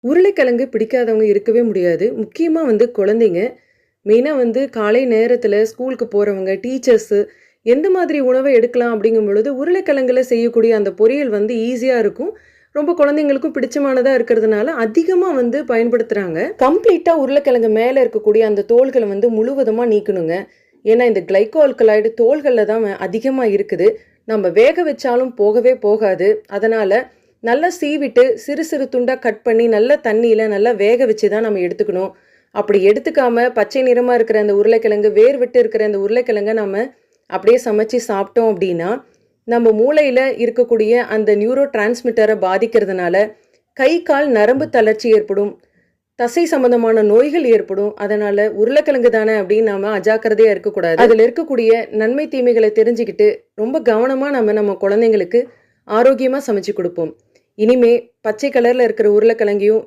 உருளைக்கிழங்கு பிடிக்காதவங்க இருக்கவே முடியாது. முக்கியமா குழந்தைங்க. மெயினா காலை நேரத்தில ஸ்கூலுக்கு போறவங்க, டீச்சர்ஸு எந்த மாதிரி உணவ எடுக்கலாம் அப்படிங்கும் பொழுது, உருளைக்கிழங்குல செய்யக்கூடிய அந்த பொரியல் ஈஸியா இருக்கும். ரொம்ப குழந்தைங்களுக்கும் பிடிச்சமானதா இருக்கிறதுனால, அதிகமா பயன்படுத்துறாங்க. கம்ப்ளீட்டா உருளைக்கிழங்கு மேல இருக்கக்கூடிய அந்த தோல்கள முழுவதுமா நீக்கணுங்க. ஏன்னா, இந்த கிளைகோ ஆல்கலாய்டு தோல்கள்ல தான் அதிகமா இருக்குது. நம்ம வேக வச்சாலும் போகவே போகாது. அதனால நல்லா சீவிட்டு, சிறு சிறு துண்டா கட் பண்ணி, நல்ல தண்ணீல நல்லா வேக வச்சு தான் நம்ம எடுத்துக்கணும். அப்படி எடுத்துக்காம, பச்சை நிறமா இருக்கிற அந்த உருளைக்கிழங்கு, வேர் விட்டு இருக்கிற அந்த உருளைக்கிழங்க நம்ம அப்படியே சமைச்சு சாப்பிட்டோம் அப்படின்னா, நம்ம மூளையில இருக்கக்கூடிய அந்த நியூரோ டிரான்ஸ்மிட்டர பாதிக்கிறதுனால, கை, கால் நரம்பு தளர்ச்சி ஏற்படும். தசை சம்பந்தமான நோய்கள் ஏற்படும். அதனால உருளைக்கிழங்கு தானே அப்படின்னு நாம அஜாக்கிரதையா இருக்கக்கூடாது. அதுல இருக்கக்கூடிய நன்மை, தீமைகளை தெரிஞ்சுக்கிட்டு, ரொம்ப கவனமா நம்ம குழந்தைங்களுக்கு ஆரோக்கியமா சமைச்சு குடுப்போம். இனிமே பச்சை கலர்ல இருக்கிற உருளைக்கிழங்கையும்